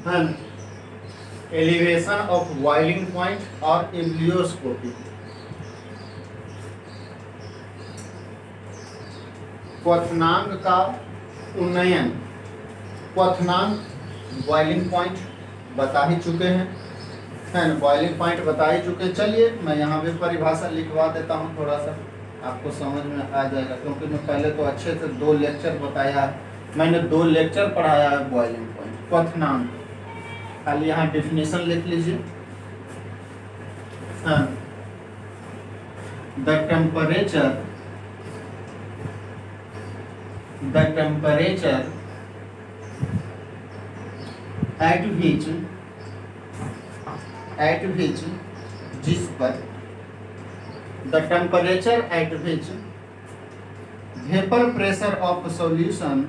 and elevation of boiling point और एम्ब्लियोस्कोपी। क्वथनांक का उन्नयन, क्वथनांक बॉइलिंग पॉइंट बता ही चुके हैं, है ना, बॉइलिंग पॉइंट बता ही चुके हैं। चलिए मैं यहाँ भी परिभाषा लिखवा देता हूँ, थोड़ा सा आपको समझ में आ जाएगा, क्योंकि मैं पहले तो अच्छे से 2 लेक्चर बताया है, मैंने 2 लेक्चर पढ़ाया है बॉइलिंग पॉइंट, क्वथनांक। खाली यहाँ डिफिनेशन लिख लीजिए। द टेम्परेचर at which जिस पर the temperature at which vapor pressure of solution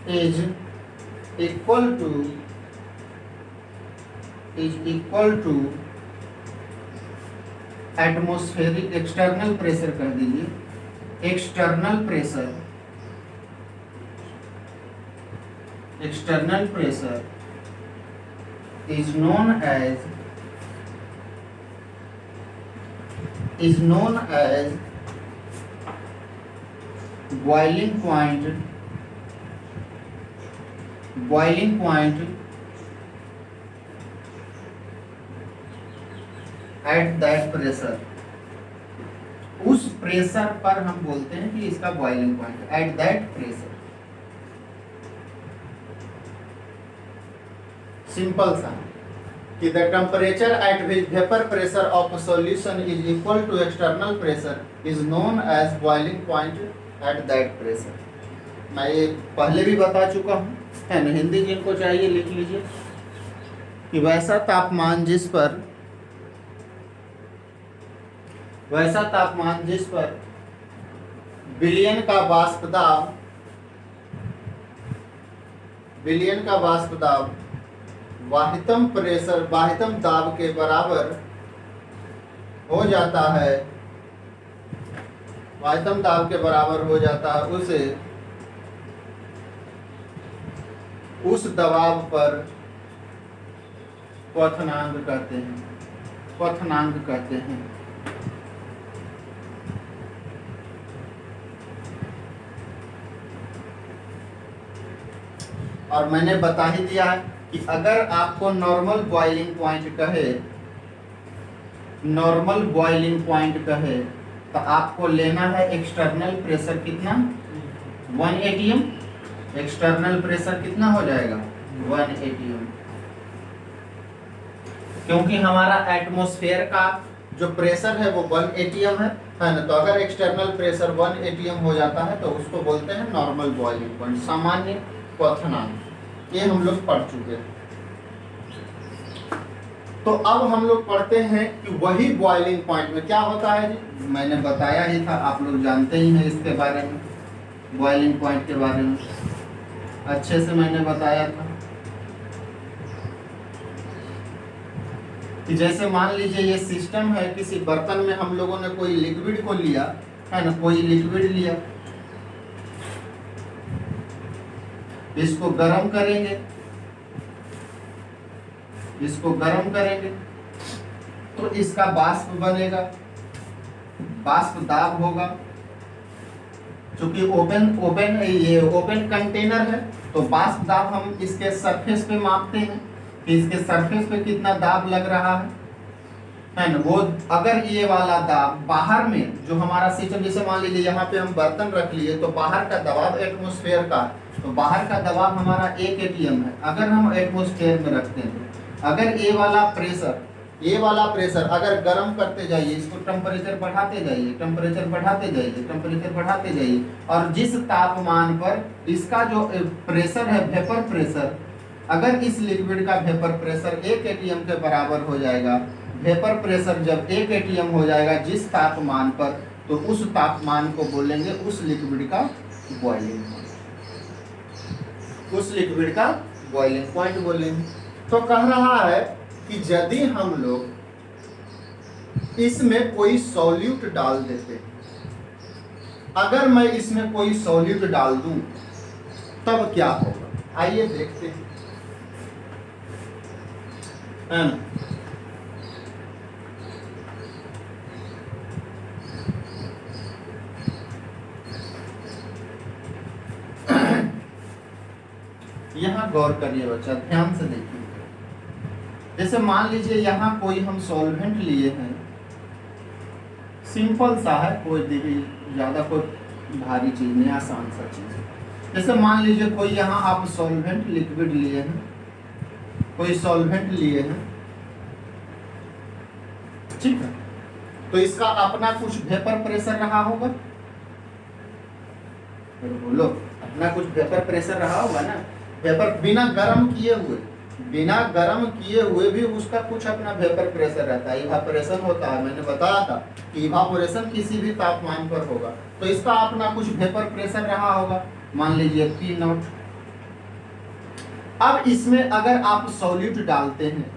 is equal to atmospheric external pressure कर दीजिए, external pressure is known as boiling point at that pressure। उस प्रेशर पर हम बोलते हैं कि इसका boiling point, at that pressure. Simple सा कि the temperature at which vapour pressure of solution is equal to external pressure is known as boiling point at that pressure. मैं ये पहले भी बता चुका हूँ, है ना। हिंदी जिनको चाहिए लिख लीजिए कि वैसा तापमान जिस पर बिलियन का वाष्प दाब वाहितम दाब के बराबर हो जाता है, उस दबाव पर क्वथनांक कहते हैं। और मैंने बता ही दिया है कि अगर आपको नॉर्मल बॉइलिंग पॉइंट कहे तो आपको लेना है एक्सटर्नल प्रेशर कितना, 1 atm। एक्सटर्नल प्रेशर कितना हो जाएगा, 1 atm, क्योंकि हमारा एटमॉस्फेयर का जो प्रेशर है वो 1 atm है ना। तो अगर एक्सटर्नल प्रेशर 1 atm हो जाता है तो उसको बोलते हैं नॉर्मल बॉइलिंग पॉइंट, सामान्य क्वथनांक। ये हम लोग पढ़ चुके हैं। तो अब हम लोग पढ़ते हैं कि वही बॉइलिंग पॉइंट में क्या होता है जी। मैंने बताया ही था, आप लोग जानते ही हैं इसके बारे में, बॉइलिंग पॉइंट के बारे में अच्छे से मैंने बताया था कि जैसे मान लीजिए ये सिस्टम है, किसी बर्तन में हम लोगों ने कोई लिक्विड को लिया, है ना, कोई लिक्विड लिया, इसको गर्म करेंगे, तो इसका वाष्प बनेगा, वाष्प दाब होगा। चूंकि ओपन कंटेनर है तो वाष्प दाब हम इसके सरफेस पे मापते हैं कि इसके सरफेस पे कितना दाब लग रहा है ना। वो अगर ये वाला दाब बाहर में जो हमारा सिस्टम, जैसे मान लीजिए यहाँ पे हम बर्तन रख लिए तो बाहर का दबाव एटमॉस्फेयर का, तो बाहर का दबाव हमारा 1 atm है। अगर हम एटमॉस्फेयर में रखते हैं, अगर ये वाला प्रेशर अगर गर्म करते जाइए, इसको टेम्परेचर बढ़ाते जाइए, और जिस तापमान पर इसका जो प्रेशर है, वेपर प्रेशर, अगर इस लिक्विड का वेपर प्रेशर 1 atm के बराबर हो जाएगा, वेपर प्रेशर जब 1 atm हो जाएगा जिस तापमान पर, तो उस तापमान को बोलेंगे उस लिक्विड का बॉइलिंग पॉइंट बोलेंगे। तो कह रहा है कि यदि हम लोग इसमें कोई सॉल्यूट डाल देते हैं, अगर मैं इसमें कोई सॉल्यूट डाल दूं तब क्या होगा, आइए देखते हैं, है ना। यहां गौर करिए बच्चा, ध्यान से देखिए। जैसे मान लीजिए यहाँ कोई हम सॉल्वेंट लिए हैं, सिंपल सा है, कोई देखिए ज्यादा कोई भारी चीज नहीं, आसान सा चीज है। जैसे मान लीजिए कोई यहाँ आप सॉल्वेंट लिक्विड लिए हैं, कोई सॉल्वेंट लिए हैं, ठीक है, तो इसका अपना कुछ वेपर प्रेशर रहा होगा, बोलो अपना कुछ वेपर प्रेशर रहा होगा ना। वेपर बिना गर्म किए हुए भी उसका कुछ अपना वेपर प्रेशर रहता है, इवापोरेशन होता है। मैंने बताया था कि इवापोरेशन किसी भी तापमान पर होगा, तो इसका अपना कुछ वेपर प्रेशर रहा होगा, मान लीजिए P नॉट। अब इसमें अगर आप सॉल्यूट डालते हैं,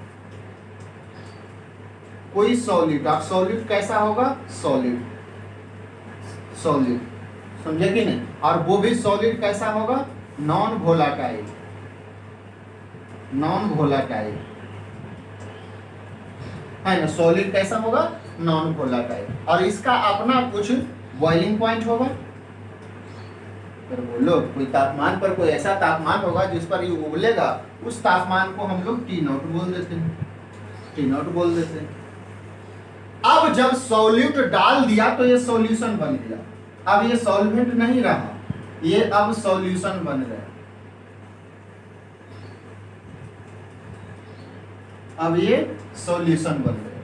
कोई सॉल्यूट, आप सॉल्यूट कैसा होगा, सॉलिड, समझे कि नहीं, और वो भी सॉलिड कैसा होगा, नॉन वोलाटाइल, है ना। सॉलिड कैसा होगा, नॉन वोलाटाइल, और इसका अपना कुछ बॉइलिंग पॉइंट होगा। फिर बोलो कोई तापमान पर, कोई ऐसा तापमान होगा जिस पर ये उबलेगा, उस तापमान को हम लोग T नॉट बोल देते हैं। अब जब सॉल्यूट डाल दिया तो ये सॉल्यूशन बन गया, अब ये सॉल्वेंट नहीं रहा, ये अब सॉल्यूशन बन गया। अब ये सॉल्यूशन बन गया।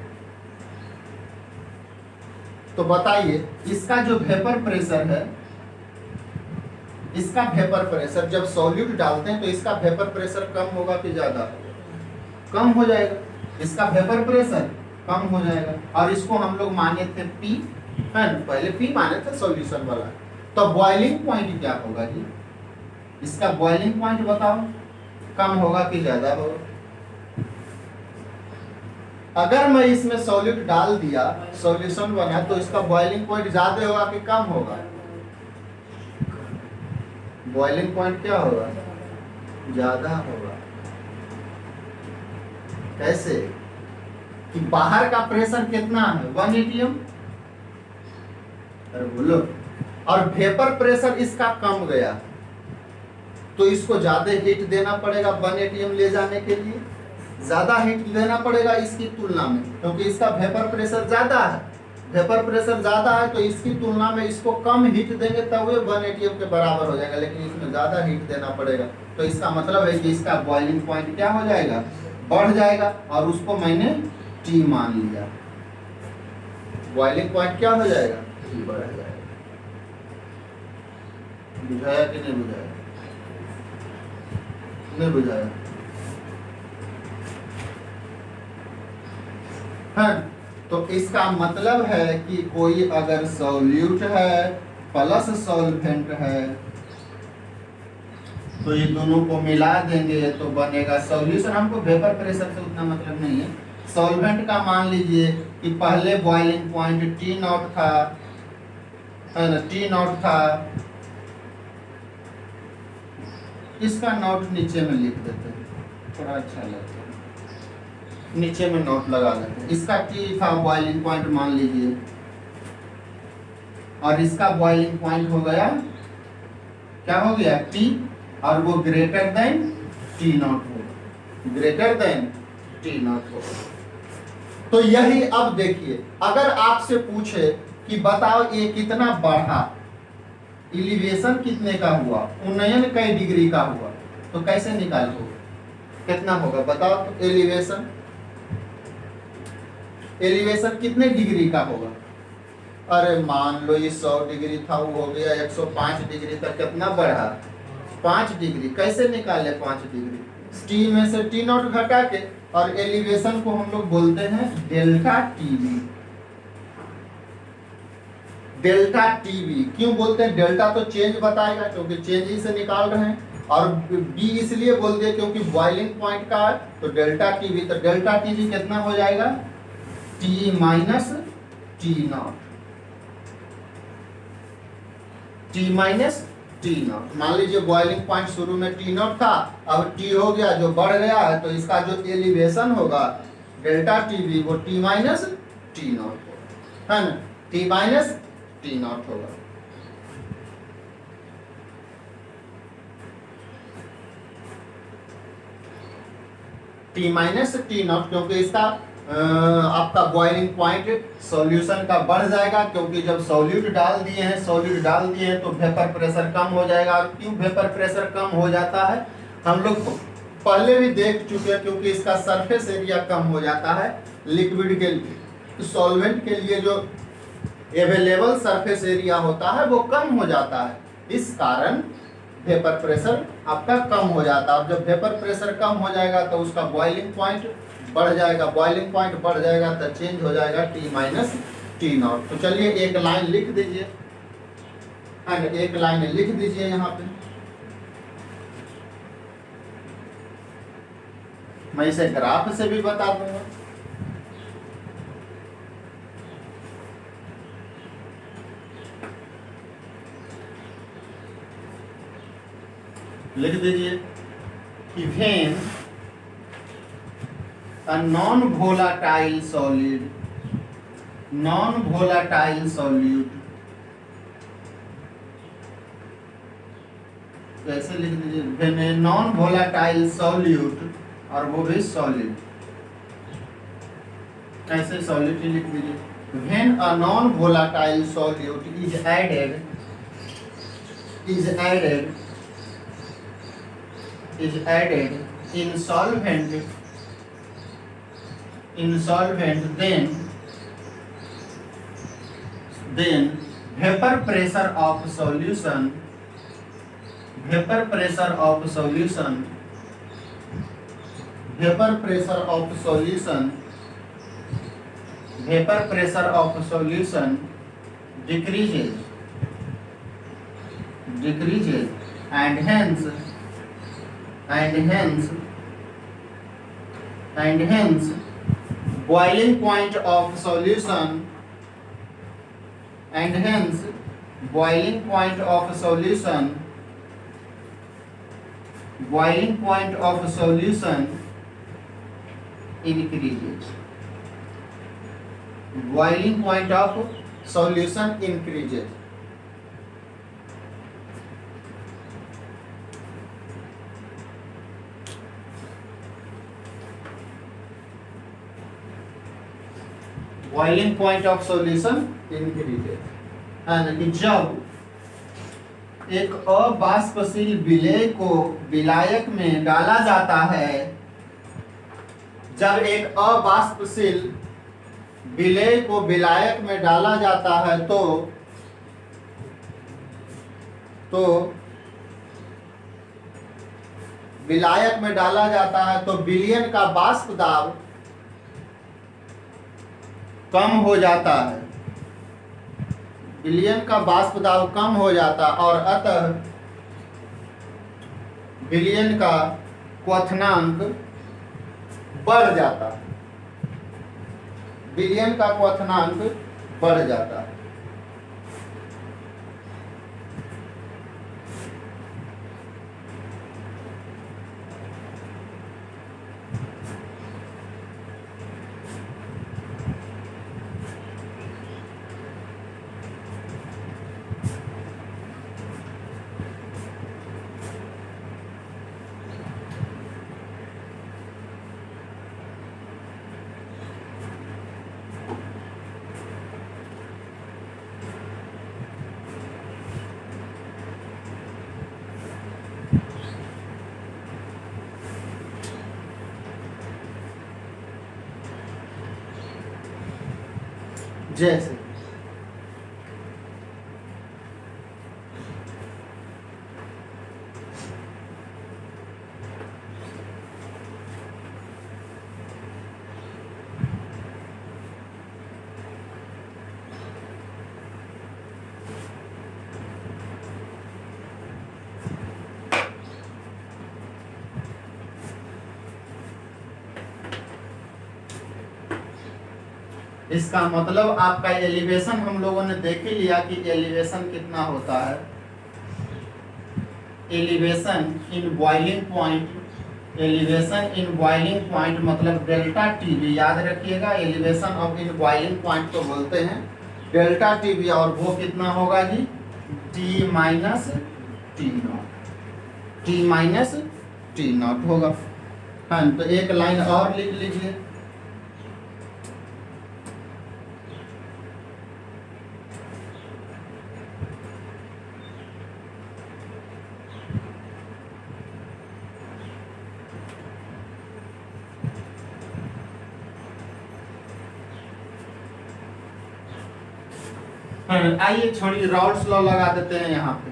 तो बताइए इसका जो वेपर प्रेशर है, इसका वेपर प्रेशर जब सॉल्यूट डालते हैं तो इसका वेपर प्रेशर कम होगा कि ज्यादा, कम हो जाएगा, इसका वेपर प्रेशर कम हो जाएगा। और इसको हम लोग माने थे P, है ना, पहले P माने थे सॉल्यूशन वाला। तो बॉइलिंग पॉइंट क्या होगा जी, इसका बॉइलिंग पॉइंट बताओ, कम होगा कि ज्यादा होगा। अगर मैं इसमें सॉल्यूट डाल दिया, सॉल्यूशन बना, तो इसका बॉइलिंग पॉइंट ज्यादा होगा कि कम होगा, बॉइलिंग पॉइंट क्या होगा, ज्यादा होगा। कैसे कि बाहर का प्रेशर कितना है, 1 atm, अरे बोलो, और वेपर प्रेशर इसका कम गया, तो इसको ज्यादा हीट देना पड़ेगा 1 atm ले जाने के लिए, ज्यादा हीट देना पड़ेगा इसकी तुलना में, क्योंकि इसका वेपर प्रेशर ज्यादा है, तो इसकी तुलना में इसको कम हीट देंगे तब ये 1 atm के बराबर हो जाएगा, लेकिन इसमें ज्यादा हीट देना पड़ेगा। तो इसका मतलब है कि इसका बॉइलिंग पॉइंट क्या हो जाएगा, बढ़ जाएगा, और उसको मैंने T मान लिया, बॉइलिंग पॉइंट क्या हो जाएगा, T बढ़ जाएगा। बुझाया कि नहीं बुझाया, नहीं बुझाया, है। तो इसका मतलब है कि कोई अगर सॉल्यूट है प्लस सॉल्वेंट है, तो ये दोनों को मिला देंगे तो बनेगा सॉल्यूशन। हमको वेपर प्रेशर से उतना मतलब नहीं है। सॉल्वेंट का मान लीजिए कि पहले बॉइलिंग पॉइंट T नॉट था, है ना, T नॉट था, इसका नोट नीचे में लिख देते हैं, थोड़ा अच्छा लगता है, नीचे में नोट लगा देते हैं। इसका T था बॉइलिंग पॉइंट मान लीजिए, और इसका बॉइलिंग पॉइंट हो गया, क्या हो गया, T, और वो ग्रेटर देन T नॉट होगा, ग्रेटर देन T नॉट होगा। तो यही, अब देखिए अगर आपसे पूछे कि बताओ ये कितना बढ़ा, एलिवेशन कितने का हुआ, उन्नयन कई डिग्री का हुआ, तो कैसे निकालोगे, कितना होगा बताओ। तो एलिवेशन कितने डिग्री का होगा, अरे मान लो ये 100 डिग्री था, वो हो गया 105 डिग्री तक, कितना बढ़ा, 5 डिग्री। कैसे निकाले 5 डिग्री, T में से T नॉट घटा के, और एलिवेशन को हम लोग बोलते हैं डेल्टा टीवी। डेल्टा टीवी क्यों बोलते हैं, डेल्टा तो चेंज बताएगा क्योंकि चेंज ही से निकाल रहे हैं, और बी इसलिए बोलते हैं क्योंकि बॉइलिंग पॉइंट का है, तो डेल्टा टीवी। तो डेल्टा टीवी कितना हो जाएगा, T minus T not, T minus T not. मान लीजिए बॉइलिंग पॉइंट शुरू में टी नॉट था, अब टी हो गया जो बढ़ गया है, तो इसका जो एलिवेशन होगा डेल्टा टी बी वो टी माइनस टी नॉट होगा, है ना, टी माइनस टी नॉट होगा। टी माइनस टी नॉट, क्योंकि इसका आपका बॉइलिंग पॉइंट सॉल्यूशन का बढ़ जाएगा, क्योंकि जब सॉल्यूट डाल दिए हैं तो वेपर प्रेशर कम हो जाएगा। और क्यों वेपर प्रेशर कम हो जाता है हम लोग पहले भी देख चुके हैं, क्योंकि इसका सरफेस एरिया कम हो जाता है। लिक्विड के लिए, सॉल्वेंट के लिए जो अवेलेबल सरफेस एरिया होता है वो कम हो जाता है, इस कारण वेपर प्रेशर आपका कम हो जाता है। अब जब वेपर प्रेशर कम हो जाएगा तो उसका बॉइलिंग पॉइंट बढ़ जाएगा, बॉइलिंग पॉइंट बढ़ जाएगा तो चेंज हो जाएगा टी माइनस टी नॉट। तो चलिए एक लाइन लिख दीजिए, एक लाइन लिख दीजिए यहाँ पे, मैं इसे ग्राफ से भी बता दूंगा। लिख दीजिए कि when a non-volatile solid, non-volatile solute, कैसे लिख दीजिए, व्हेन a non-volatile solute, और वो भी सॉलिड, ऐसे सॉलिड लिख दीजिए। When a non-volatile solute is added in solvent, then vapor pressure of solution decreases and hence boiling point of solution increases, boiling point of solution increases। Boiling point of solution increases, यानी जब एक अबाष्पशील विलेय को विलायक में डाला जाता है, जब एक अबाष्पशील विलेय को विलायक में डाला जाता है तो विलायक में डाला जाता है तो विलयन का वाष्प दाब कम हो जाता है, विलयन का वाष्प दाब कम हो जाता और अतः विलयन का क्वथनांक बढ़ जाता है, विलयन का क्वथनांक बढ़ जाता है। जैसे इसका मतलब आपका एलिवेशन हम लोगों ने देख ही लिया कि एलिवेशन कितना होता है। Elevation in boiling point, elevation in boiling point मतलब डेल्टा टीवी, याद रखिएगा elevation of in boiling point को बोलते हैं डेल्टा टीवी, और वो कितना होगा G T minus T not, T minus T not होगा। हाँ, तो एक लाइन और लिख लीजिए। आइए छोड़िए, राउल्ट्स लॉ लगा देते हैं यहाँ पे,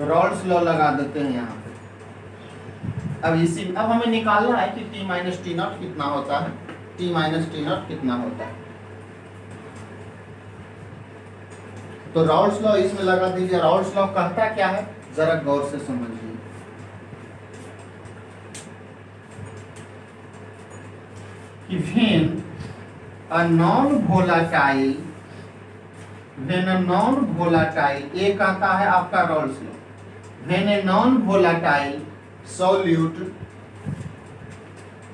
राउल्ट्स लॉ लगा देते हैं यहाँ पे। अब हमें निकालना है कि टी माइनस टी नॉट कितना होता है, टी माइनस टी नॉट कितना होता है। तो राउल्ट्स लॉ इसमें लगा दीजिए। राउल्ट्स लॉ कहता क्या है, जरा गौर से समझिए। कि when a non-volatile, when a non-volatile, ये कहता है आपका Raoult's law, when a non-volatile solute,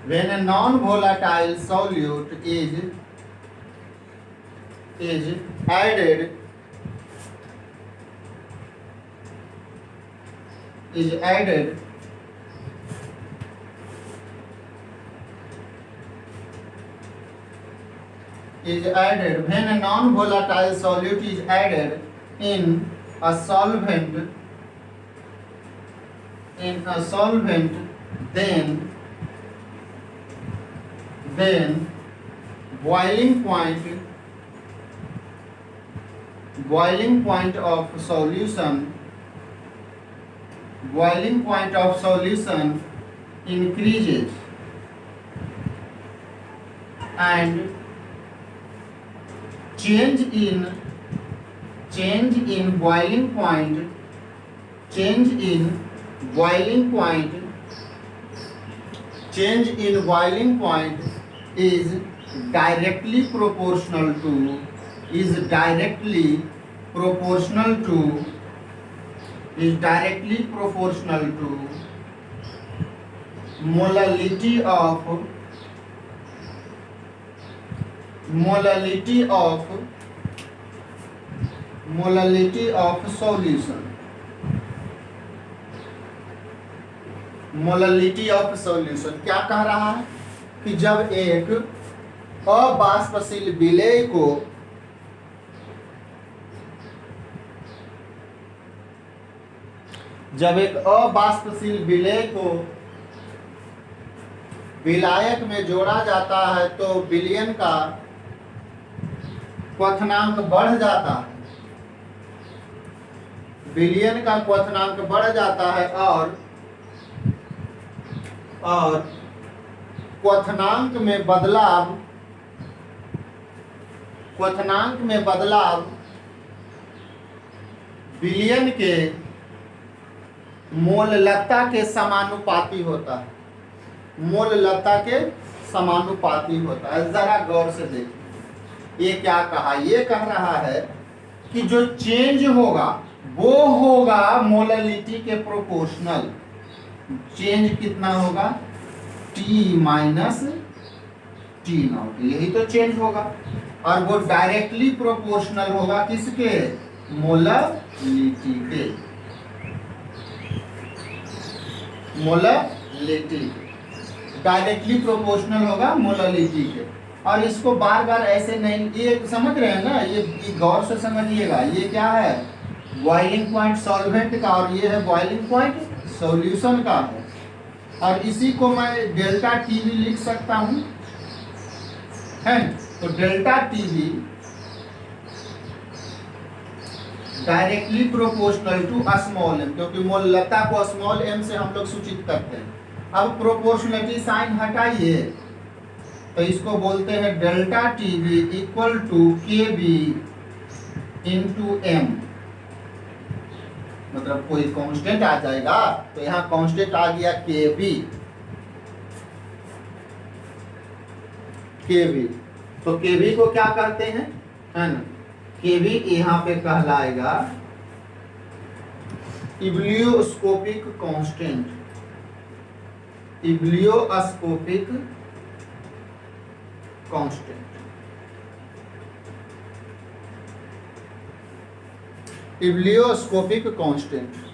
when a non-volatile solute is added, is added when a non-volatile solute is added in a solvent, then boiling point of solution increases, and change in boiling point is directly proportional to molality of solution, molality of solution क्या कह रहा है कि जब एक अबाष्पशील विलेय को विलायक में जोड़ा जाता है तो विलयन का क्वथनांक बढ़ जाता है, विलयन का क्वथनांक बढ़ जाता है, और क्वथनांक में बदलाव विलयन के मोललता के समानुपाती होता है, मोललता के समानुपाती होता है। जरा गौर से देखिए ये क्या कहा, ये कह रहा है कि जो चेंज होगा वो होगा मोललिटी के प्रोपोर्शनल। चेंज कितना होगा टी माइनस टी नॉट, यही तो चेंज होगा, और वो डायरेक्टली प्रोपोर्शनल होगा किसके, मोललिटी के, मोललिटी डायरेक्टली प्रोपोर्शनल होगा मोललिटी के। और इसको बार बार ऐसे नहीं, ये समझ रहे हैं ना, ये गौर से समझिएगा। ये क्या है, बॉइलिंग पॉइंट सॉल्वेंट का, और ये है बॉइलिंग पॉइंट सॉल्यूशन का है। और इसी को मैं डेल्टा टीवी लिख सकता हूं, है। तो delta TV directly proportional to small M, क्योंकि मोललता को स्मॉल एम से हम लोग सूचित करते हैं। अब प्रोपोर्शनलिटी साइन हटाइए तो इसको बोलते हैं delta TV equal to K B into M, मतलब कोई कांस्टेंट आ जाएगा तो यहाँ कांस्टेंट आ गया के बी, केवी। तो केवी को क्या करते हैं, है ना, केवी यहाँ पे कहलाएगा इब्लियोस्कोपिक constant, ebullioscopic constant, ebullioscopic constant.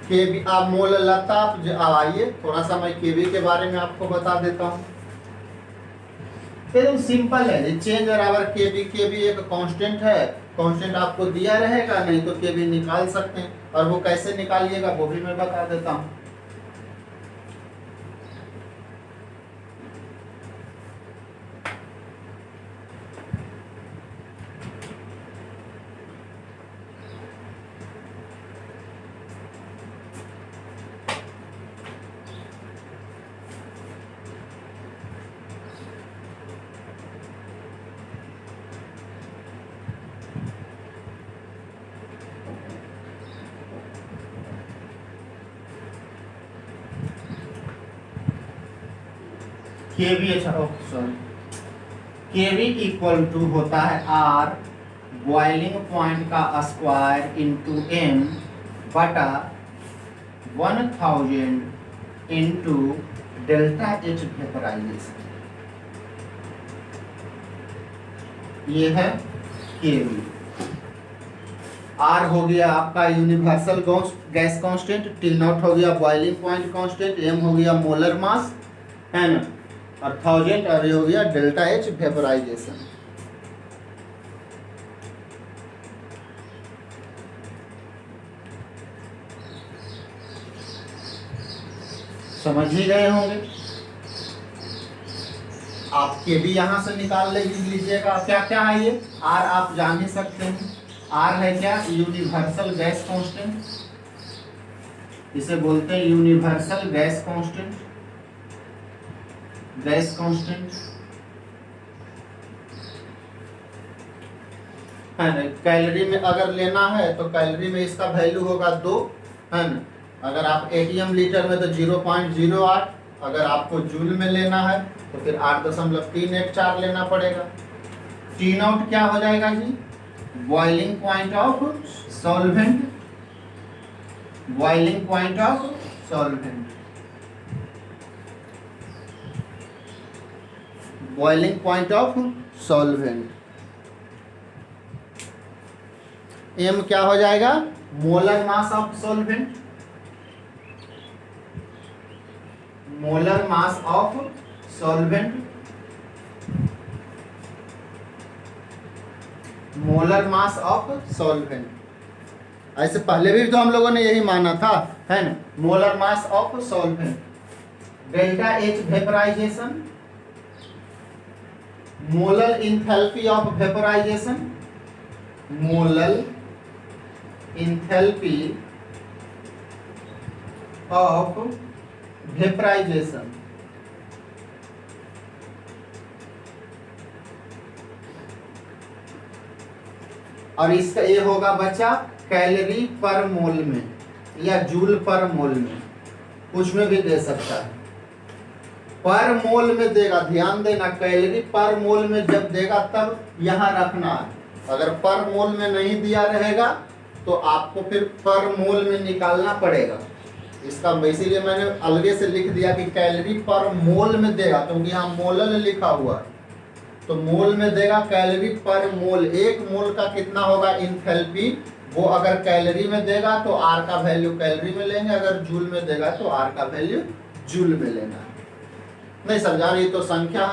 केवी आप मोल लता आप आइए थोड़ा सा मैं केवी के बारे में आपको बता देता हूँ। एकदम सिंपल है, चेंज बराबर केवी, केवी एक कांस्टेंट है, कांस्टेंट आपको दिया रहेगा, नहीं तो केवी निकाल सकते हैं, और वो कैसे निकालिएगा वो भी मैं बता देता हूँ। केवी, अच्छा okay sorry, KV equal to होता है आर बॉइलिंग पॉइंट का स्क्वायर इंटू एम बटा 1000 इंटू डेल्टा एच वेपराइजेशन। ये है केवी। आर हो गया आपका universal gas constant, T not हो गया बॉइलिंग पॉइंट कांस्टेंट, एम हो गया मोलर मास, है ना, और 1000, और ये हो गया डेल्टा एच वेपराइजेशन। समझ ही गए होंगे आप। के भी यहां से निकाल लीजिएगा। क्या क्या है ये, आर आप जान ही सकते हैं, आर है क्या, यूनिवर्सल गैस कांस्टेंट, इसे बोलते हैं universal gas constant, gas constant है ना। कैलोरी में अगर लेना है तो कैलोरी में इसका वैल्यू होगा 2, है ना। अगर आप एटीएम लीटर में तो 0.08, अगर आपको जूल में लेना है तो फिर 8.314 लेना पड़ेगा। टी नॉट क्या हो जाएगा जी, boiling point of solvent, boiling point of solvent, boiling point of solvent. M क्या हो जाएगा, molar mass of solvent, molar mass of solvent, molar mass of solvent. ऐसे पहले भी तो हम लोगों ने यही माना था, है ना, molar mass of solvent. Delta H vaporisation, molar enthalpy of vaporisation, molar enthalpy of vaporisation. और इसका ये होगा बच्चा कैलोरी पर मोल में या जूल पर मोल में, कुछ में भी दे सकता है। पर मोल में देगा, ध्यान देना, कैलोरी पर मोल में जब देगा तब यहां रखना है। अगर पर मोल में नहीं दिया रहेगा तो आपको फिर पर मोल में निकालना पड़ेगा। इसका इसीलिए मैंने अलगे से लिख दिया कि कैलोरी पर मोल में देगा, क्योंकि यहाँ मोलल लिखा हुआ है, तो मोल में देगा कैलोरी पर मोल। एक मोल का कितना होगा इंथैल्पी, वो अगर कैलोरी में देगा तो आर का वैल्यू कैलोरी में लेंगे, अगर जूल में देगा तो आर का वैल्यू जूल में लेना। नहीं समझा रही तो संख्या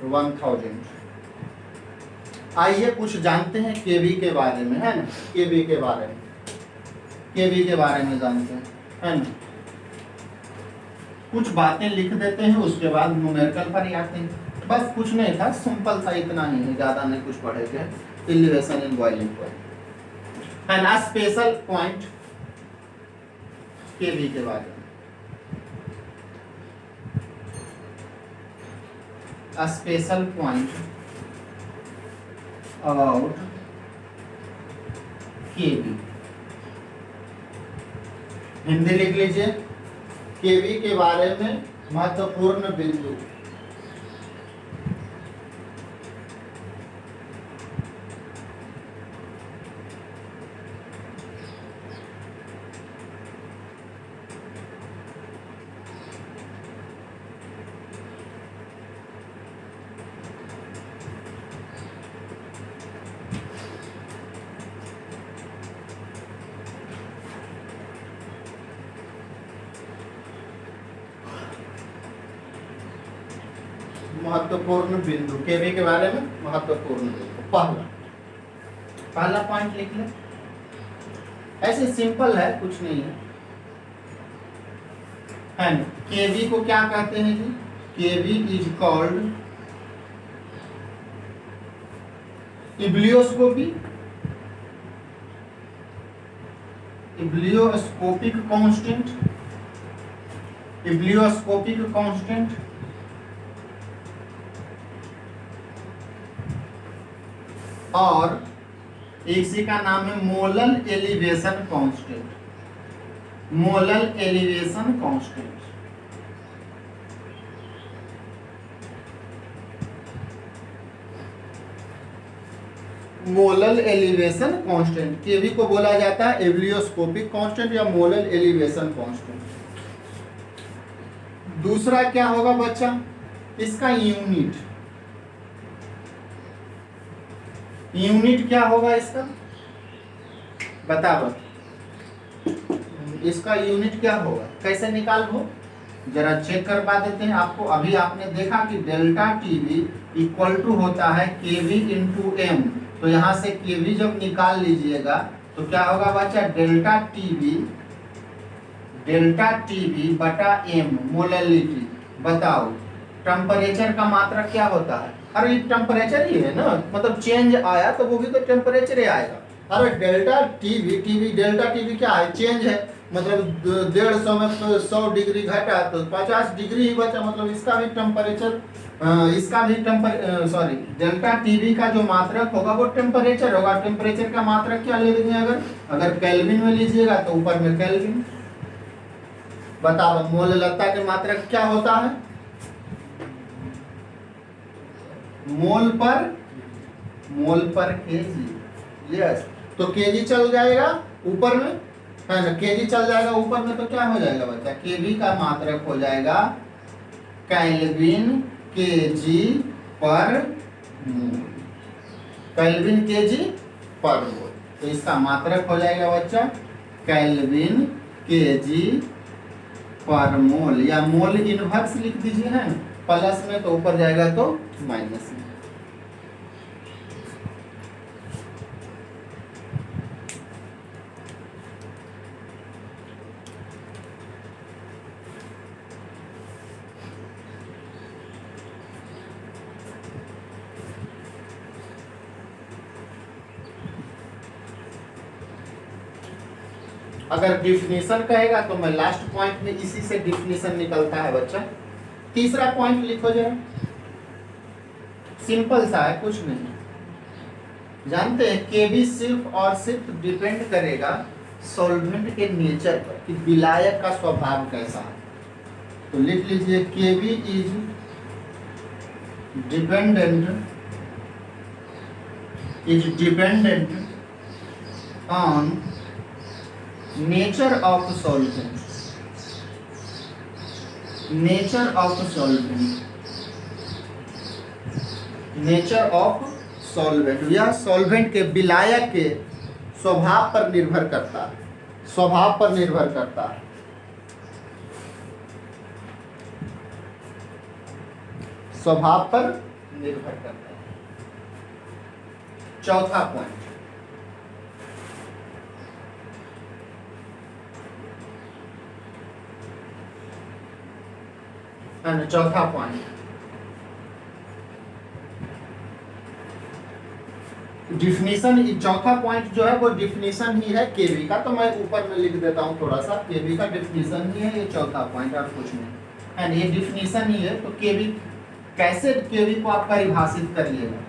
1000। आइए कुछ जानते हैं केवी के बारे में, है ना, केवी के बारे में, केवी के बारे में जानते हैं, है ना। कुछ बातें लिख देते हैं, उसके बाद न्यूमेरिकल पर आते हैं। बस कुछ नहीं था, सिंपल सा इतना ही है, ज्यादा नहीं कुछ पढ़ेंगे। एलिवेशन इन बॉइलिंग पॉइंट है ना, स्पेशल पॉइंट केवी के बारे में। a special point about केवी। हिंदी लिख लीजिए, केवी के बारे में महत्वपूर्ण बिंदु। महत्वपूर्ण बिंदु, केवी के बारे में महत्वपूर्ण बिंदु। पहला पॉइंट लिख ले, ऐसे सिंपल है, कुछ नहीं है। एंड केवी को क्या कहते हैं जी? Kb is called ebullioscopy, ebullioscopic constant, ebullioscopic constant और इसी का नाम है molal elevation constant, molal elevation constant. Molal elevation constant, Kb को बोला जाता है एब्लियोस्कोपिक कांस्टेंट या मोलल एलिवेशन कांस्टेंट। दूसरा क्या होगा बच्चा? इसका यूनिट, यूनिट क्या होगा इसका? बताओ, इसका यूनिट क्या होगा? कैसे निकालो? जरा चेक करवा देते हैं आपको। अभी आपने देखा कि डेल्टा टीवी इक्वल टू होता है केवी इंटू एम, तो यहाँ से केवी जब निकाल लीजिएगा तो क्या होगा बच्चा? डेल्टा टीवी बटा एम मोललिटी। बताओ टेम्परेचर का मात्रक क्या होता है? अरे टेम्परेचर ही है ना, मतलब चेंज आया तो वो भी तो टेम्परेचर ही आएगा। अरे डेल्टा टीवी डेल्टा टीवी क्या है? चेंज है, मतलब 150 में 100 डिग्री घटा तो 50 डिग्री ही बचा, मतलब इसका भी टेम्परेचर, इसका भी डेल्टा टीवी का जो मात्रक होगा वो टेम्परेचर होगा। टेम्परेचर का मात्रक क्या ले लेंगे? अगर केल्विन में लीजिएगा तो ऊपर में केल्विन। बताओ मोललता के मात्रक क्या होता है? मोल पर केजी। यस, तो केजी चल जाएगा ऊपर में, है ना? केजी चल जाएगा ऊपर में तो क्या हो जाएगा बच्चा? केवी का मात्रक हो जाएगा केल्विन केजी पर मोल, केल्विन केजी पर मोल। तो इसका मात्रक हो जाएगा बच्चा केल्विन केजी पर मोल, या मोल इनवर्स लिख दीजिए, है प्लस में तो ऊपर जाएगा तो माइनस में। अगर डिफिनीशन कहेगा तो मैं लास्ट पॉइंट में इसी से डिफिनीशन निकलता है बच्चा। तीसरा पॉइंट लिखो जरा, सिंपल सा है, कुछ नहीं। जानते हैं केवी सिर्फ और सिर्फ डिपेंड करेगा सॉल्वेंट के नेचर पर कि विलायक का स्वभाव कैसा है। तो लिख लीजिए Kb is dependent on nature of solvent, nature of solvent या सॉल्वेंट के विलायक के स्वभाव पर निर्भर करता है, स्वभाव पर निर्भर करता है। स्वभाव पर निर्भर करता है। चौथा पॉइंट, चौथा पॉइंट डिफिनीशन। चौथा पॉइंट जो है वो डिफिनीशन ही है केवी का, तो मैं ऊपर में लिख देता हूं थोड़ा सा। केवी का डिफिनीशन ही है ये चौथा पॉइंट और कुछ नहीं, एंड ये डिफिनीशन ही है। तो केवी कैसे केवी को आप परिभाषित करिएगा,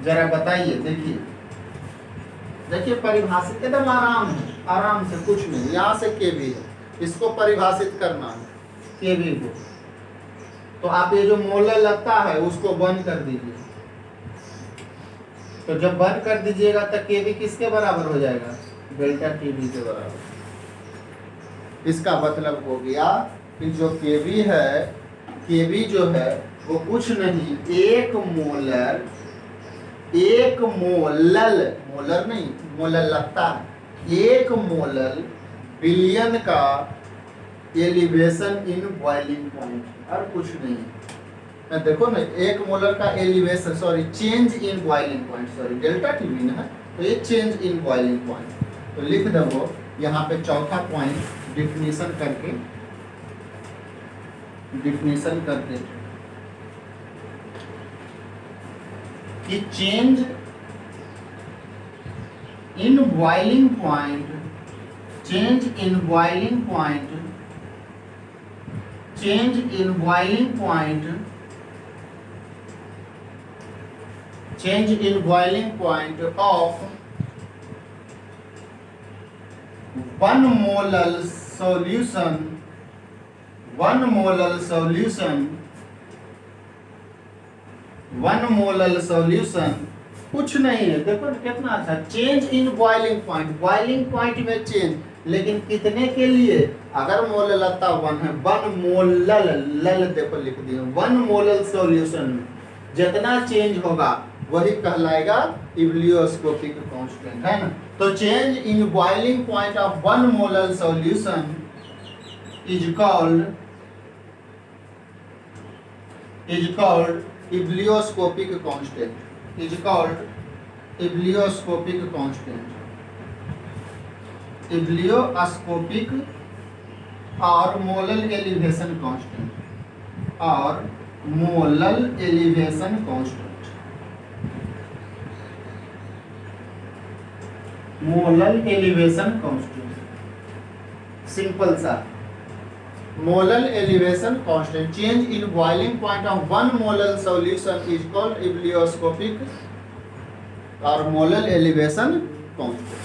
जरा बताइए। देखिए देखिए परिभाषित एकदम आराम से कुछ नहीं, यहाँ से केवी है, इसको परिभाषित करना है केवी को। तो आप ये जो मोलर लगता है उसको बंद कर दीजिए। तो जब बंद कर दीजिएगा तो केवी किसके बराबर हो जाएगा, डेल्टा टीवी के बराबर। इसका मतलब हो गया कि जो केवी है, केवी जो है वो कुछ नहीं, एक मोलर नहीं, मोलर लगता है, एक मोलर बिलियन का एलिवेशन इन बॉइलिंग पॉइंट, और कुछ नहीं है। देखो ना, एक मोलर का elevation, sorry change in boiling point, sorry delta TV ना है, तो ये चेंज इन बॉइलिंग पॉइंट। तो लिख दो यहाँ पे चौथा पॉइंट डिफिनीशन करके कि change in boiling point, change in boiling point, change in boiling point, change in boiling point of 1 molar solution, 1 molar solution, 1 molar solution कुछ नहीं है। देखो कितना अच्छा, change in boiling point, boiling point में change, लेकिन कितने के लिए, अगर मोल लगता 1 है, 1 मोलल, लल देखो लिख दिया, 1 मोलल सॉल्यूशन में जितना चेंज होगा वही कहलाएगा इब्लियोस्कोपिक कांस्टेंट, है ना। तो change in boiling point of 1 molar solution is called ebullioscopic constant, is called ebullioscopic constant, ebullioscopic और मोलल एलिवेशन कांस्टेंट, और molal elevation constant, molal elevation constant, simple सा molal elevation constant. Change in boiling point of 1 molal solution is called ebullioscopic और molal elevation constant.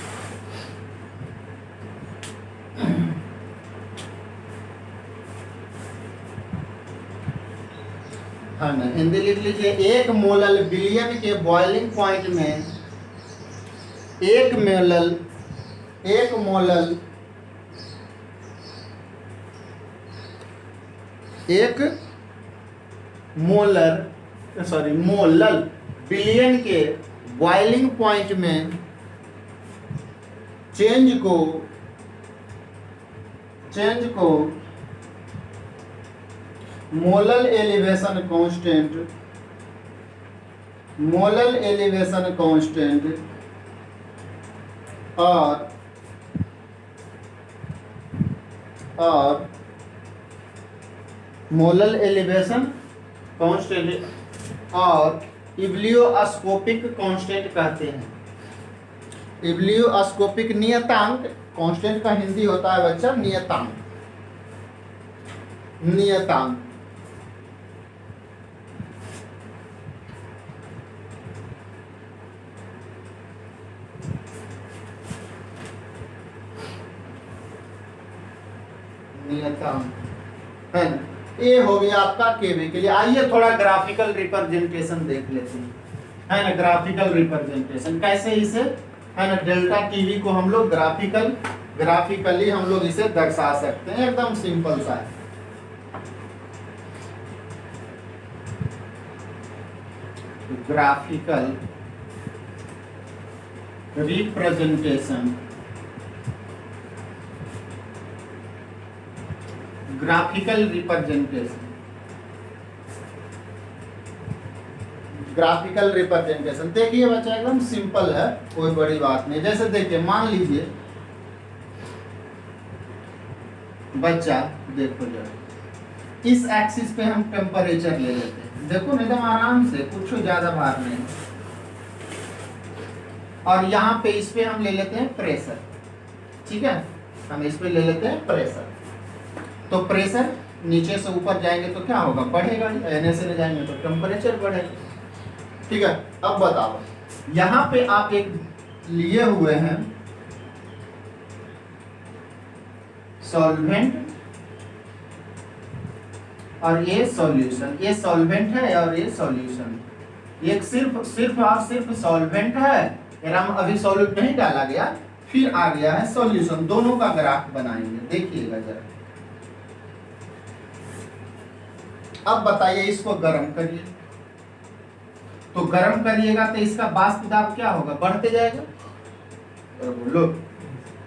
हाँ ना, हिंदी लिख लीजिए। 1 molal billion के boiling point में एक मोलल बिलियन के बॉइलिंग पॉइंट में चेंज को मोलल एलिवेशन कांस्टेंट और मोलल एलिवेशन कांस्टेंट और इब्लियोस्कोपिक कांस्टेंट कहते हैं। इब्लियोस्कोपिक नियतांक, कांस्टेंट का हिंदी होता है बच्चा नियतांक, नियतांक। है ना, ये हो गया आपका केवी के लिए। आइए थोड़ा ग्राफिकल रिप्रेजेंटेशन देख लेते हैं, है ना। ग्राफिकल रिप्रेजेंटेशन कैसे इसे, है ना, डेल्टा टीवी को हम लोग ग्राफिकली हम लोग इसे दर्शा सकते हैं, एकदम सिंपल सा है। Graphical representation, graphical representation, graphical representation देखिए बच्चा एकदम सिंपल है, कोई बड़ी बात नहीं। जैसे देखिए मान लीजिए बच्चा, देखो जरा इस एक्सिस पे हम टेम्परेचर ले लेते हैं, देखो एकदम आराम से, कुछ ज्यादा भार नहीं। और यहाँ पे इस पे हम ले लेते हैं प्रेशर, ठीक है, हम इस पे ले लेते हैं प्रेशर। तो प्रेशर नीचे से ऊपर जाएंगे तो क्या होगा, बढ़ेगा। Na से ले जाएंगे तो टेम्परेचर बढ़ेगा। ठीक है, अब बताओ, यहाँ पे आप एक लिए हुए हैं सॉल्वेंट और ये सॉल्यूशन, ये सॉल्वेंट है और ये सॉल्यूशन। एक सिर्फ और सिर्फ सॉल्वेंट है, हम अभी सॉल्यूट नहीं डाला गया, फिर आ गया है सॉल्यूशन। दोनों का ग्राफ बनाएंगे, देखिएगा जरा। अब बताइए, इसको गर्म करिए, तो गर्म करिएगा तो इसका वाष्प दाब क्या होगा, बढ़ते जाएगा। तो बोलो,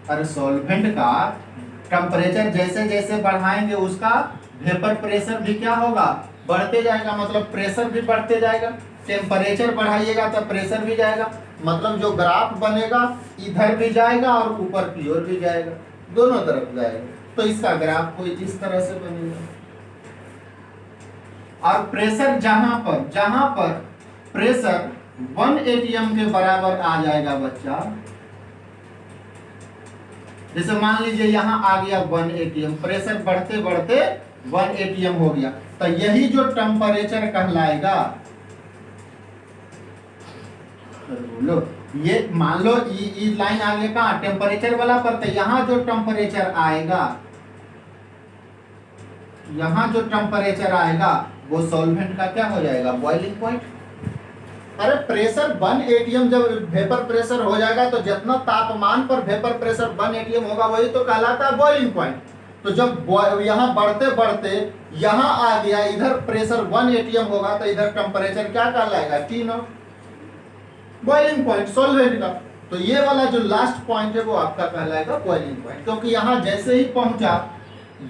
अरे सॉल्वेंट का टेम्परेचर जैसे जैसे बढ़ाएंगे उसका वेपर प्रेशर भी क्या होगा, बढ़ते जाएगा। मतलब प्रेशर भी बढ़ते जाएगा। टेम्परेचर बढ़ाइएगा तो प्रेशर भी जाएगा। मतलब जो ग्राफ बनेगा इधर भी जाएगा और ऊपर की ओर भी जाएगा, दोनों तरफ जाएगा। तो इसका ग्राफ कोई इस तरह से बनेगा। और प्रेशर जहां पर प्रेशर 1 atm के बराबर आ जाएगा बच्चा, जैसे मान लीजिए यहाँ आ गया 1 atm, प्रेशर बढ़ते बढ़ते 1 atm हो गया, तो यही जो टेम्परेचर कहलाएगा। बोलो, ये मान लो ये लाइन आगे कहाँ टेम्परेचर वाला पर, तो यहाँ जो टेम्परेचर आएगा, यहाँ जो टेम्परेचर आएगा वो सॉल्वेंट का क्या हो जाएगा, बॉइलिंग पॉइंट। अरे प्रेशर 1 atm जब वेपर प्रेशर हो जाएगा तो जितना तापमान पर वेपर प्रेशर 1 atm होगा वही तो कहलाता है बॉइलिंग पॉइंट। तो जब यहाँ बढ़ते बढ़ते यहाँ आ गया, इधर प्रेशर 1 atm होगा तो इधर टेम्परेचर क्या कहलाएगा, T0, बॉइलिंग पॉइंट सॉल्वेंट का। तो ये वाला जो लास्ट पॉइंट है वो आपका कहलाएगा बॉइलिंग पॉइंट, क्योंकि यहाँ जैसे ही पहुंचा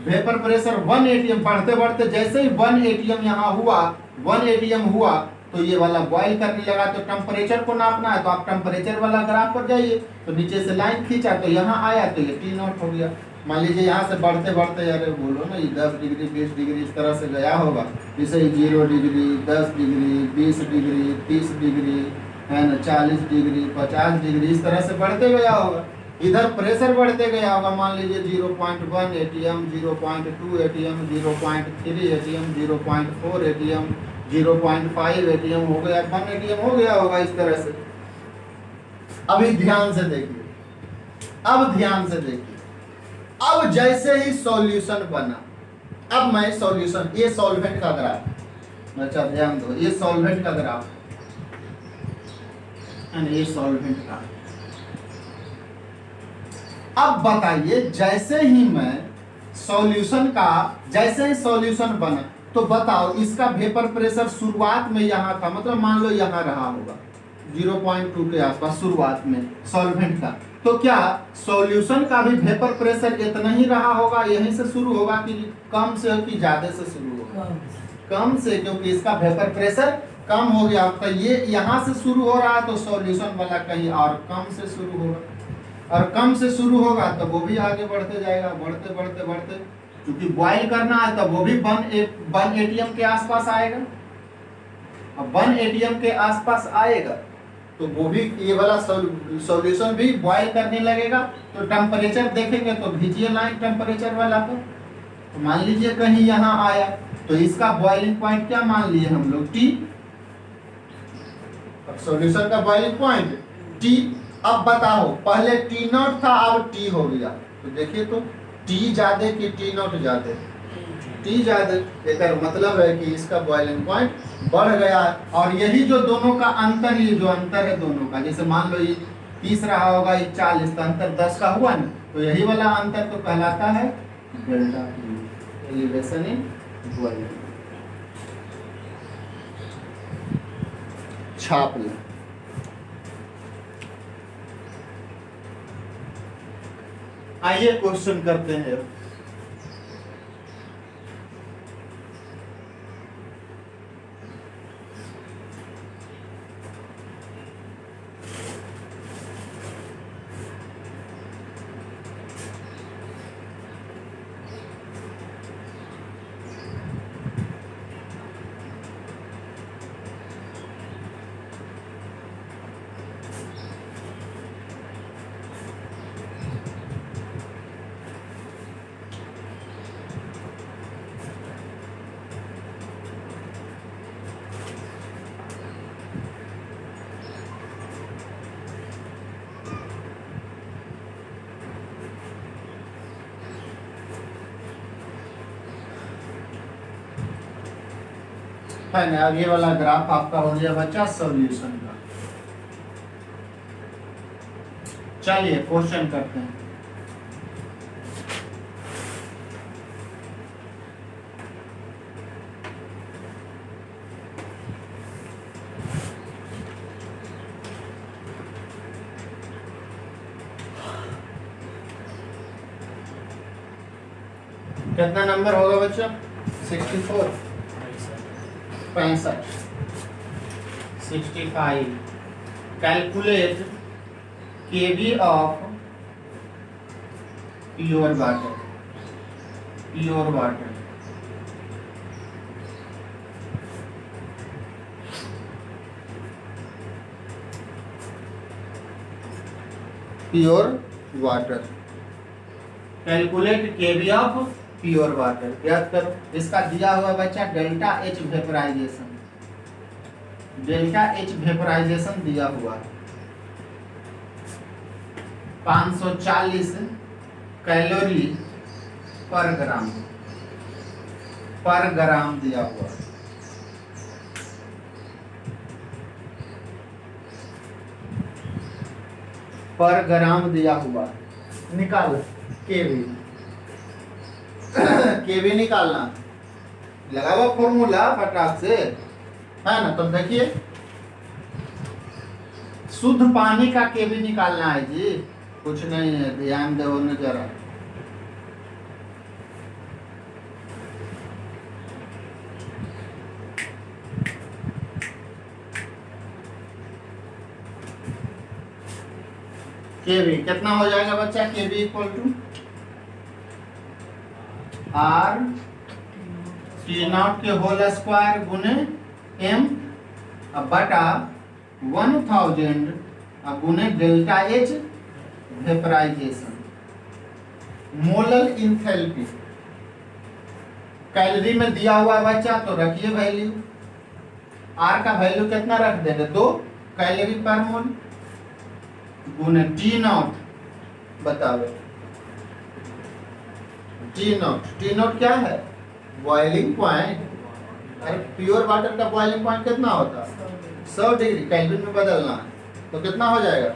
वेपर प्रेशर 1 atm, बढ़ते बढ़ते जैसे ही 1 atm यहाँ हुआ, 1 atm हुआ तो ये वाला बॉइल करने लगा। तो टेम्परेचर को नापना है तो आप टेम्परेचर वाला ग्राफ पर जाइए, तो नीचे से लाइन खींचा तो यहाँ आया तो ये T0 हो गया। मान लीजिए यहाँ से बढ़ते बढ़ते, अरे बोलो ना, ये 10 डिग्री 20 डिग्री इस तरह से गया होगा, जैसे 0 डिग्री 10 डिग्री 20 डिग्री 30 डिग्री है ना, 40 डिग्री 50 डिग्री इस तरह से बढ़ते गया होगा। इधर प्रेशर बढ़ते गया होगा, मान लीजिए 0.1 atm, 0.2 atm, 0.3 atm, 0.4 atm, 0.5 atm हो गया, 1 atm हो गया होगा इस तरह से। अभी ध्यान से देखिए, अब ध्यान से देखिए, अब जैसे ही सॉल्यूशन बना, अब मैं सॉल्यूशन, ये सॉल्वेंट का ग्राफ, अच्छा ध्यान दो, ये सॉल्वेंट का ग्राफ और ये सॉल्वेंट का। अब बताइए, जैसे ही मैं सॉल्यूशन का, जैसे ही सॉल्यूशन बना तो बताओ इसका वेपर प्रेशर शुरुआत में यहाँ था, मतलब मान लो यहाँ रहा होगा 0.2 के आसपास शुरुआत में सॉल्वेंट का, तो क्या सॉल्यूशन का भी वेपर प्रेशर इतना ही रहा होगा, यहीं से शुरू होगा कि कम से कि ज्यादा से शुरू होगा, कम से, क्योंकि इसका वेपर प्रेशर कम हो गया। तो ये यहाँ से शुरू हो रहा है तो सॉल्यूशन वाला कहीं और कम से शुरू होगा, और कम से शुरू होगा तो वो भी आगे बढ़ते जाएगा, बढ़ते बढ़ते बढ़ते, क्योंकि बॉइल करना है तो वो भी 1 atm के आसपास आएगा। अब 1 atm के आसपास आएगा तो वो भी, ये वाला सॉल्यूशन भी बॉइल करने लगेगा। तो टेम्परेचर देखेंगे तो खींचिए लाइन टेम्परेचर वाला पर, तो मान लीजिए कहीं यहाँ आया तो इसका बॉइलिंग पॉइंट क्या मान लिए हम लोग, T। अब सॉल्यूशन का बॉइलिंग पॉइंट T। अब बताओ, पहले T0 था, अब T हो गया, तो देखिए तो T ज्यादा कि T0 ज्यादा, T ज्यादा, इसका मतलब है कि इसका बॉइलिंग पॉइंट बढ़ गया। और यही जो दोनों का अंतर, ये जो अंतर है दोनों का, जैसे मान लो ये 30 रहा होगा, ये 40, तो अंतर 10 का हुआ ना, तो यही वाला अंतर तो कहलाता है delta T, elevation in boiling. छाप लें। आइए क्वेश्चन करते हैं। है ना। अब ये वाला ग्राफ आपका हो गया बच्चा सॉल्यूशन का। चलिए क्वेश्चन करते हैं। कितना नंबर होगा बच्चा? 64 65 65। Calculate KV of pure water. Pure water pure water. Calculate KV of pure water. याद करो इसका दिया हुआ बच्चा delta H vaporisation. Delta H vaporisation दिया हुआ 540 कैलोरी पर ग्राम दिया हुआ। पर ग्राम दिया हुआ। निकाल केवी। केवी निकालना लगा हुआ फॉर्मूला फटाक से, है ना। तो देखिए शुद्ध पानी का केवी निकालना है जी, कुछ नहीं है, ध्यान दो न जरा। केवी कितना हो जाएगा बच्चा? Kb equal to R T nought के होल स्क्वायर गुने एम बटा 1000 गुने delta H vaporisation. Molar enthalpy calorie में दिया हुआ बच्चा, तो रखिए वैल्यू। आर का वैल्यू कितना रख देंगे? 2 कैलोरी पर मोल गुने टी नॉट। बताओ टी नॉट क्या है? Boiling point. अरे प्योर वाटर का बॉइलिंग पॉइंट कितना होता है? 100 डिग्री। केल्विन में बदलना है तो कितना हो जाएगा?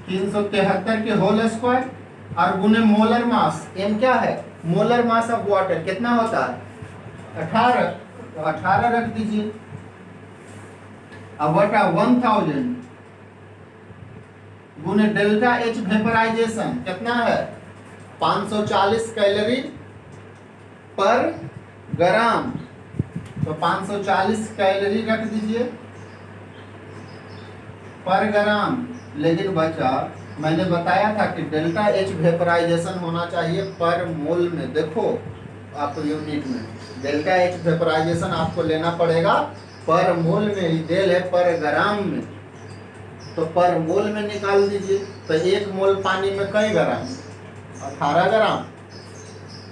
373 के होल स्क्वायर और गुने मोलर मास। एम क्या है? मोलर मास ऑफ वाटर कितना होता है? 18। तो 18 रख दीजिए। अब बटा 1000 गुने डेल्टा एच वेपराइजेशन कितना है? 540 कैलोरी पर ग्राम। तो 540 कैलोरी रख दीजिए पर ग्राम। लेकिन बच्चा मैंने बताया था कि डेल्टा एच वेपराइजेशन होना चाहिए पर मोल में। देखो आप यूनिट में डेल्टा एच वेपराइजेशन आपको लेना पड़ेगा पर मोल में। डेल है पर ग्राम में, तो पर मोल में निकाल दीजिए। तो 1 मोल पानी में कई ग्राम? 18 ग्राम।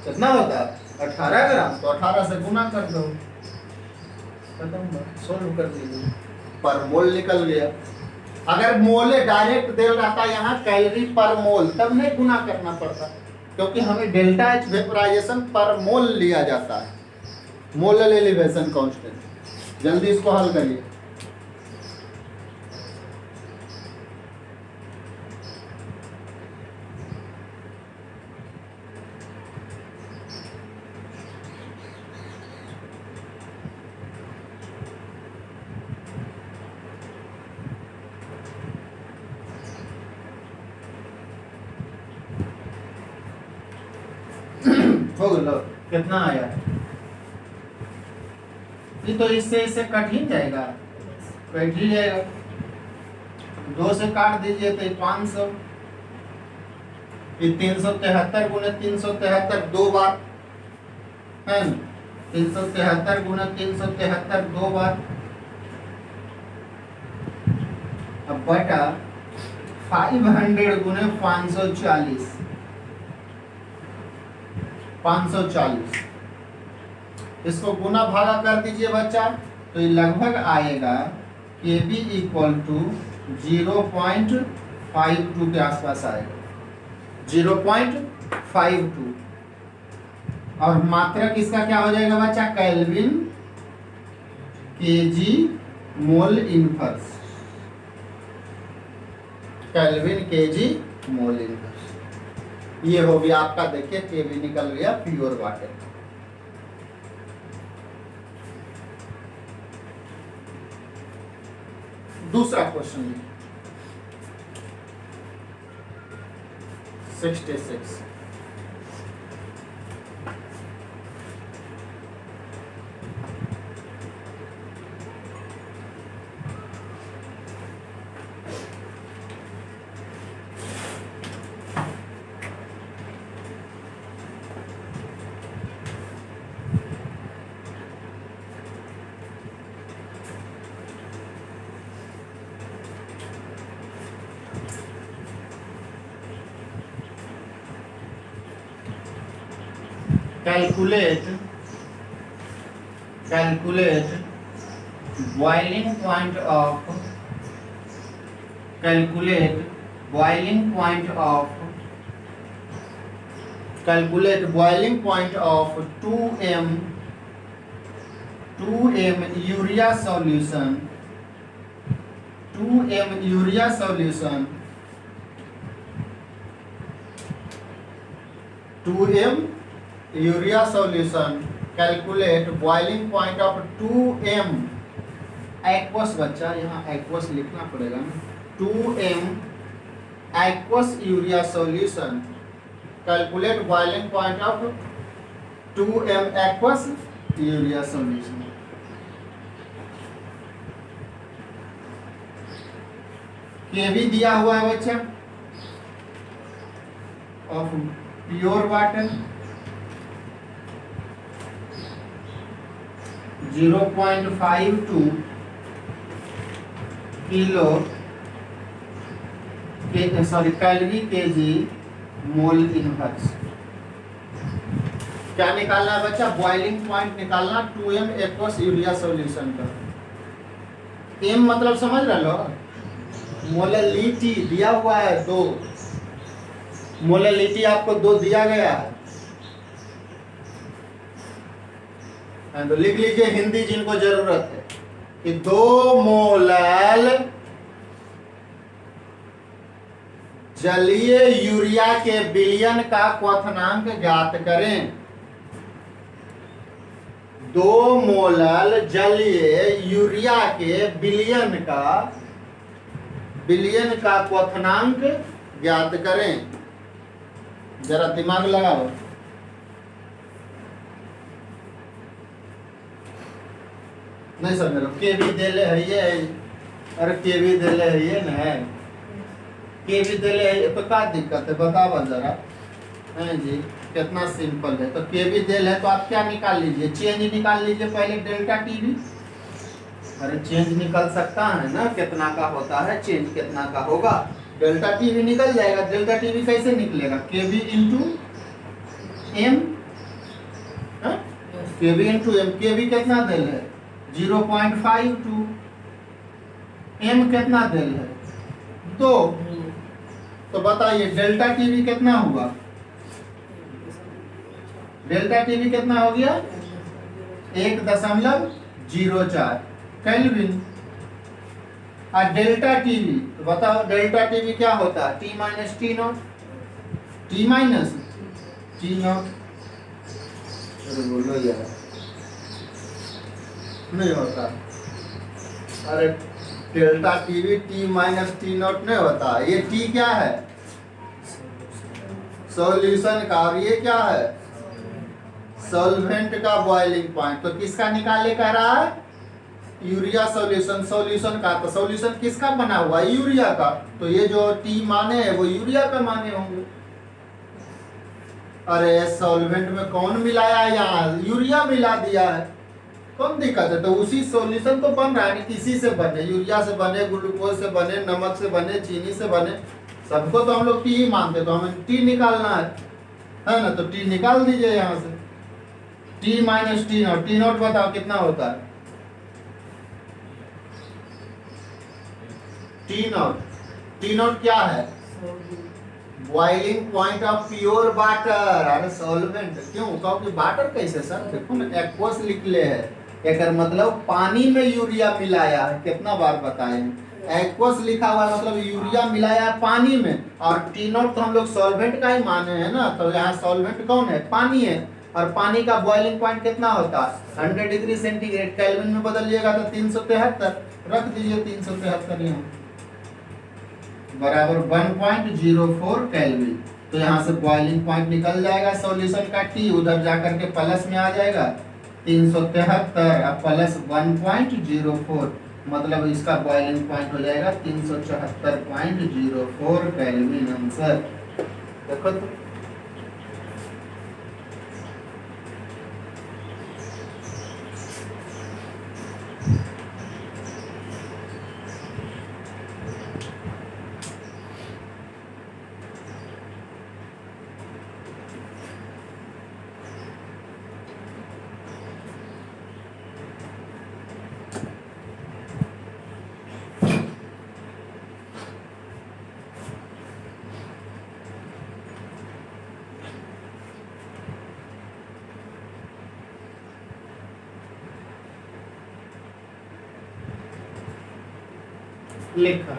कितना होता है? 18 ग्राम। तो 18 से गुना कर दो, खत्म, सोल्व कर दीजिए, पर मोल निकल गया। अगर मोल डायरेक्ट दे रहता यहाँ कैलोरी पर मोल, तब नहीं गुना करना पड़ता, क्योंकि हमें डेल्टा एच वेपराइजेशन पर मोल लिया जाता है। Molar elevation constant. जल्दी इसको हल करिए। हो गया। कितना आया? ये तो इससे कट ही जाएगा, कट ही जाएगा। 2 से काट दीजिए तो 500। ये 373 गुने 373 2 बार है ना। 373 गुने 373 2 बार। अब बटा 500 गुने 540। 540 इसको गुना भागा कर दीजिए बच्चा, तो ये लगभग आएगा KB इक्वल टू 0.52 के आसपास आएगा। 0.52। और मात्रक इसका क्या हो जाएगा बच्चा, kelvin KG mole inverse, kelvin KG mole inverse. ये हो गया आपका, देखिए केवी निकल गया प्योर वाटर। दूसरा question 66। calculate boiling point of calculate boiling point of 2m urea solution 2m urea solution 2m urea solution calculate boiling point of 2m aqueous, बच्चा यहाँ aqueous लिखना पड़ेगा ना, 2m aqueous urea solution calculate boiling point of 2m aqueous urea solution। केवी दिया हुआ है बच्चा of pure water 0.52 kilo calorie KG mole inverse. क्या निकालना है बच्चा, बॉइलिंग पॉइंट निकालना 2m एक्वस यूरिया सॉल्यूशन का। m मतलब समझ रहे लो, मोललिटी दिया हुआ है 2, मोललिटी आपको 2 दिया गया है, तो लिख लीजिए हिंदी जिनको जरूरत है कि 2 मोलल जलीय यूरिया के विलयन का क्वथनांक ज्ञात करें। 2 मोलल जलीय यूरिया के विलयन का क्वथनांक ज्ञात करें। जरा दिमाग लगाओ। नहीं समझ रहे, केवी देले है ये, अरे केवी देले है ये ना, केवी देले है तो क्या दिक्कत है बताओ जरा। हैं जी, कितना सिंपल है। तो केवी देल है तो आप क्या निकाल लीजिए, चेंज निकाल लीजिए पहले डेल्टा टीवी। अरे चेंज निकल सकता है ना, कितना का होता है चेंज, कितना का होगा, डेल्टा टीवी निकल जाएगा। डेल्टा टीवी कैसे निकलेगा, केवी इंटू एम, केवी इंटू एम। केवी कितना देल है 0.52, एम कितना देल है 2, तो बताइए डेल्टा टीवी कितना हुआ, डेल्टा टीवी कितना हो गया 1.04 केल्विन। और डेल्टा टीवी तो बताओ डेल्टा टीवी क्या होता है, T minus T not, T minus T not. अरे बोलो यार, नहीं होता। अरे delta TV T minus T not नहीं होता। ये टी क्या है सॉल्यूशन का, और ये क्या है सॉल्वेंट का बॉइलिंग पॉइंट। तो किसका निकाले कह रहा है, यूरिया सॉल्यूशन, सॉल्यूशन का। तो सॉल्यूशन किसका बना हुआ है, यूरिया का। तो ये जो टी माने है वो यूरिया का माने होंगे। अरे सॉल्वेंट में कौन मिलाया है, यहाँ यूरिया मिला दिया है, कौन दिक्कत है। तो उसी सॉल्यूशन तो बन रहा है, किसी से बने, यूरिया से बने, ग्लूकोज से बने, नमक से बने, चीनी से बने, सबको तो हम लोग टी ही मानते। तो हमें टी निकालना है ना, तो टी निकाल दीजिए यहाँ से, T minus T not. T not बताओ कितना होता है, टी नॉट क्या है boiling point of pure water. अरे सॉल्वेंट क्यों कहो कि वाटर कैसे सर, देखो ना एक्वस लिख ले है, एक मतलब पानी में यूरिया मिलाया है, कितना बार बताए एक्वस लिखा हुआ है मतलब यूरिया मिलाया है पानी में, और टी नॉट तो हम लोग सॉल्वेंट का ही माने हैं ना, तो यहाँ सॉल्वेंट कौन है, पानी है, और पानी का बॉइलिंग पॉइंट कितना होता है 100 डिग्री सेंटीग्रेड, केल्विन में बदलिएगा तो 373, रख दीजिए 373 यहाँ बराबर 1.04 केल्विन। तो यहाँ से बॉइलिंग पॉइंट निकल जाएगा सॉल्यूशन का, टी उधर जाकर के प्लस में आ जाएगा 373 अब प्लस 1.04, मतलब इसका बॉइलिंग पॉइंट हो जाएगा 374.04 केल्विन आंसर। देखो तो लिखा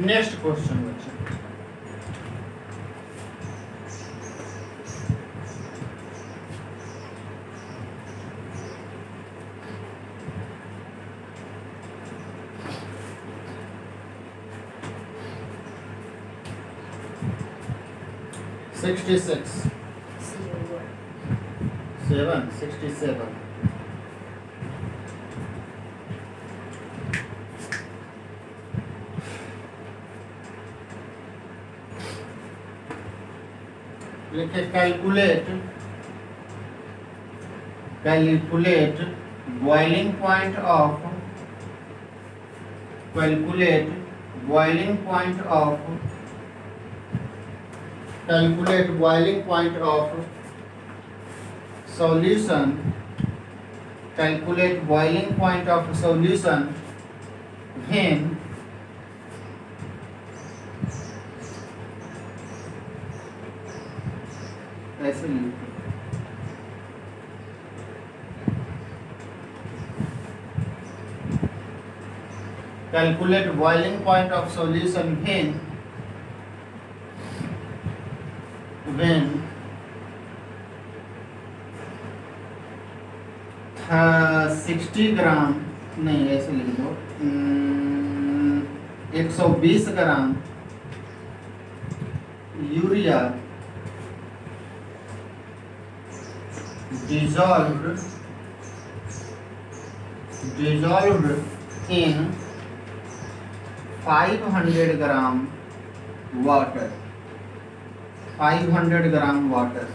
नेक्स्ट क्वेश्चन बच्चा, सिक्सटी सिक्स 67 लिखे calculate boiling point of solution calculate boiling point of solution when ऐसे लिखो calculate boiling point of solution when 60 ग्राम नहीं ऐसे लिख दो 120 gram urea dissolved in 500 gram water 500 gram water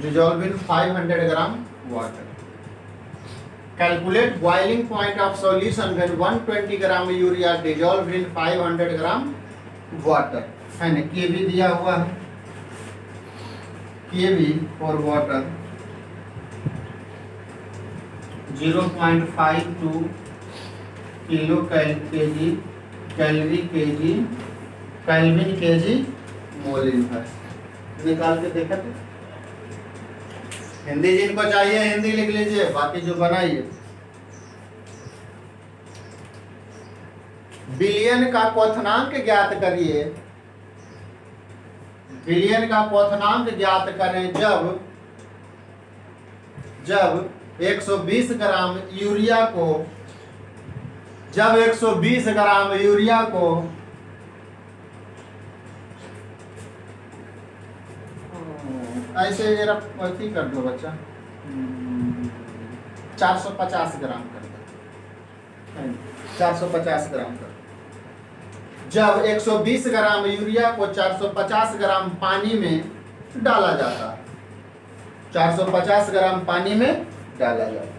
dissolved in 500 gram water. Calculate boiling point of solution when 120 gram urea dissolved in 500 gram water. है ना, के भी दिया हुआ है, के भी for water 0.52 kilo KG calorie KG kelvin KG mole inverse. निकाल के देखा थे, हिंदी जिनको चाहिए हिंदी लिख लीजिए, बाकी जो बनाइए। बिलियन का क्वथनांक ज्ञात करिए, बिलियन का क्वथनांक ज्ञात करें जब 120 ग्राम यूरिया को ऐसे जरा अथी कर दो बच्चा 450 ग्राम कर दो, 450 ग्राम कर दो। जब 120 ग्राम यूरिया को 450 ग्राम पानी में डाला जाता है, 450 ग्राम पानी में डाला जाता है,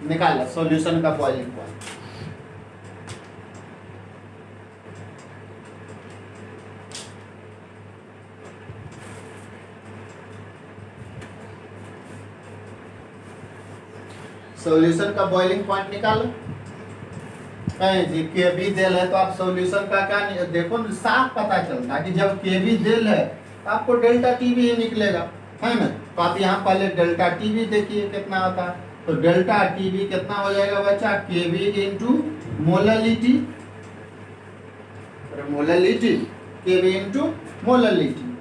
निकाला सॉल्यूशन का बॉइलिंग पॉइंट। सॉल्यूशन का बॉइलिंग पॉइंट निकालो। कहीं जी के बी देल है तो आप सॉल्यूशन का क्या देखो ना, साफ पता चलता है कि जब के बी देल है तो आपको डेल्टा टी भी ही निकलेगा, है ना। तो आप यहाँ पहले डेल्टा टी भी देखिए कितना आता है। तो डेल्टा टी भी कितना हो जाएगा बच्चा, K B into molality, molality K B into molality.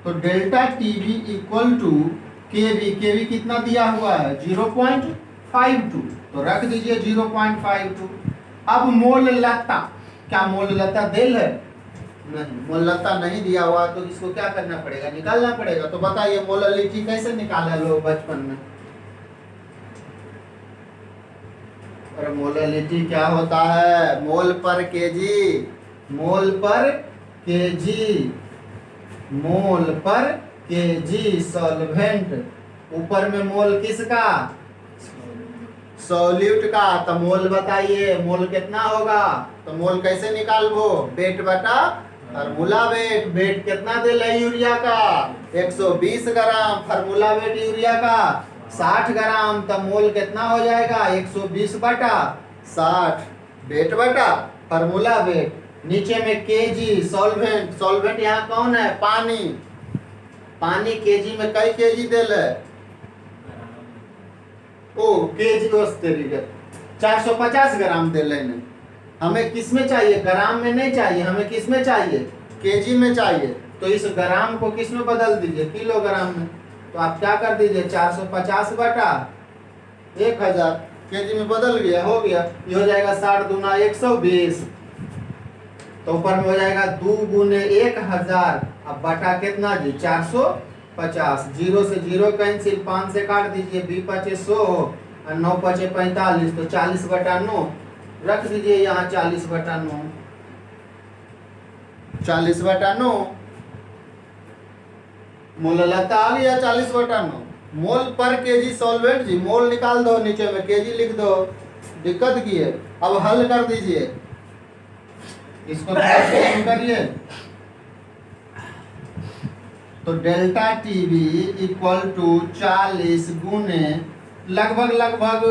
तो delta T B equal to K B कितना दिया हुआ है 0.52, तो रख दीजिए 0.52। अब मोल लता, क्या मोल लता देल है, नहीं मोल लता नहीं दिया हुआ, तो इसको क्या करना पड़ेगा, निकालना पड़ेगा। तो बताइए मोललिटी कैसे निकाला लोग बचपन में। और मोललिटी क्या होता है, मोल पर केजी, मोल पर केजी, मोल पर केजी सॉल्वेंट। ऊपर में मोल किसका, सॉल्यूट का। तो मोल बताइए मोल कितना होगा, तो मोल कैसे निकालबो, वेट बटा फार्मूला वेट। वेट कितना दे है यूरिया का 120 ग्राम, फार्मूला वेट यूरिया का 60 ग्राम। तो मोल कितना हो जाएगा 120 बटा 60, वेट बटा फार्मूला वेट। नीचे में केजी सॉल्वेंट, सॉल्वेंट यहाँ कौन है, पानी। पानी केजी में कई केजी देल है, ओ केजी 450 ग्राम दे लेने। हमें किस में चाहिए, ग्राम में नहीं चाहिए, हमें किस में चाहिए, केजी में चाहिए। तो इस ग्राम को किस में बदल दीजिए, किलोग्राम में। तो आप क्या कर दीजिए 450 बटा 1000 केजी में बदल गया, हो गया। ये हो जाएगा 60 दूना 120, तो ऊपर में हो जाएगा 2 गुने 1000, अब बटा कितना जी 450। 0 से 0 कैंसिल, 5 से काट दीजिए, 2 पचे 100 और 9 पचे 45, तो 40 बटा 9 रख दीजिए यहाँ 40 बटा 9, 40 बटा 9 मोल लता आ गया 40 बटा 9। मोल पर केजी सॉल्वेंट जी, मोल निकाल दो, नीचे में केजी लिख दो, दिक्कत की है। अब हल कर दीजिए इसको, करिए। तो delta T B equal to 40 गुने लगभग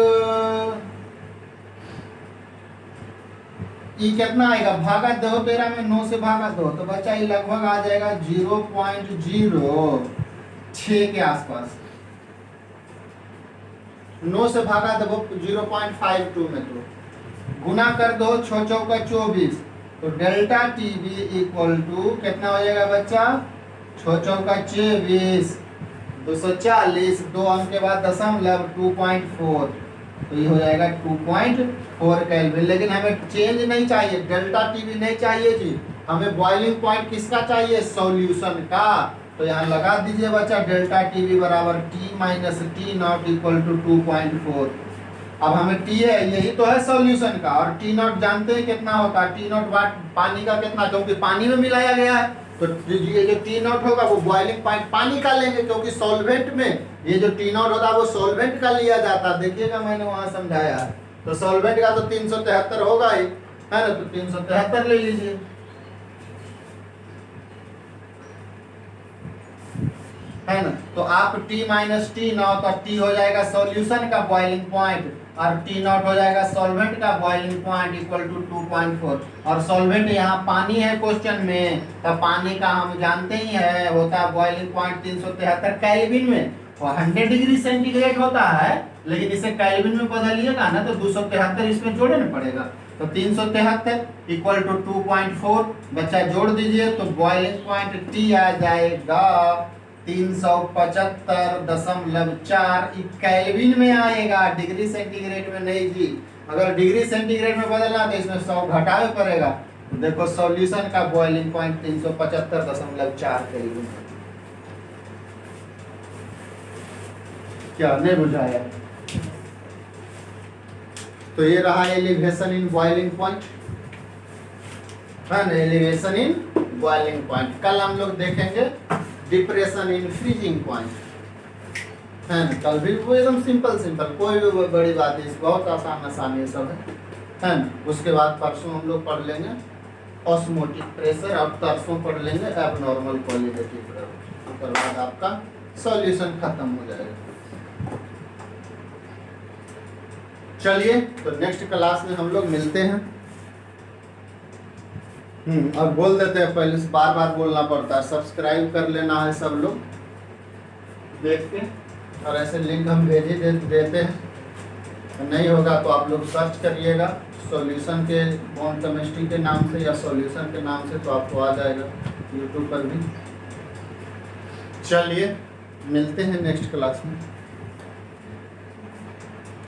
ये कितना आएगा, भागा दो 13 में 9 से भागा दो, तो बच्चा ये लगभग आ जाएगा 0.06 के आसपास। 9 से भागा दो 0.52 में, तो गुना कर दो 6 चौका 24, तो delta T B equal to कितना हो जाएगा बच्चा, 6 चौका 24, 240, 2 अंक के बाद दशमलव 2.4, तो ये हो जाएगा 2.4 केल्विन। लेकिन हमें चेंज नहीं चाहिए, डेल्टा टी बी नहीं चाहिए जी, हमें बॉइलिंग पॉइंट किसका चाहिए, सॉल्यूशन का। तो यहाँ लगा दीजिए बच्चा डेल्टा टी बी बराबर T minus T not equal to 2.4। अब हमें टी है, यही तो है सॉल्यूशन का, और टी नॉट जानते हैं कितना होता है, टी नॉट वाट पानी का कितना, क्योंकि पानी में मिलाया गया है। तो ये जो टी नॉट होगा वो बॉइलिंग पॉइंट पानी का लेंगे, क्योंकि सॉल्वेंट में ये जो टी नॉट होता है वो सॉल्वेंट का लिया जाता है। देखिएगा मैंने वहां समझाया, तो सॉल्वेंट का तो 373 होगा ही, है ना, तो 373 ले लीजिए। है ना, तो आप T माइनस टी नॉट, और T हो जाएगा सॉल्यूशन का बॉइलिंग पॉइंट, और T नॉट हो जाएगा सॉल्वेंट का बॉइलिंग पॉइंट इक्वल टू 2.4। और सॉल्वेंट यहाँ पानी है क्वेश्चन में, तो पानी का हम जानते ही है होता है बॉइलिंग पॉइंट 373 केल्विन में, और 100 डिग्री सेंटीग्रेड होता है, लेकिन इसे केल्विन में बदलिएगा ना तो 273 इसमें जोड़ना पड़ेगा। तो 373 इक्वल टू 2.4, बच्चा जोड़ दीजिए, तो बॉइलिंग पॉइंट T आ जाएगा 375.4, केल्विन में आएगा, डिग्री सेंटीग्रेड में नहीं जी। अगर डिग्री सेंटीग्रेड में बदलना तो इसमें 100 घटावे पड़ेगा। तो देखो सॉल्यूशन का बॉइलिंग पॉइंट 375.4 केल्विन। क्या नहीं बुझाया, तो ये रहा एलिवेशन इन बॉइलिंग पॉइंट, है ना, एलिवेशन इन बॉइलिंग पॉइंट। कल हम लोग देखेंगे डिप्रेशन इन फ्रीजिंग पॉइंट, है ना, कल भी वो एकदम सिंपल, कोई भी बड़ी बात नहीं, बहुत आसान ये सब है ना। उसके बाद परसों हम लोग पढ़ लेंगे ऑस्मोटिक प्रेशर, और परसों पढ़ लेंगे एबनॉर्मल क्वालिटेटिव प्रेशर। उसके बाद आपका सॉल्यूशन खत्म हो जाएगा। चलिए तो नेक्स्ट क्लास में हम लोग मिलते हैं। अब बोल देते हैं, पहले से बार बार बोलना पड़ता है, सब्सक्राइब कर लेना है सब लोग देख के, और ऐसे लिंक हम भेज ही देते हैं। नहीं होगा तो आप लोग सर्च करिएगा सॉल्यूशन के बॉन्ड केमिस्ट्री के नाम से या सॉल्यूशन के नाम से, तो आपको आ जाएगा यूट्यूब पर भी। चलिए मिलते हैं नेक्स्ट क्लास में।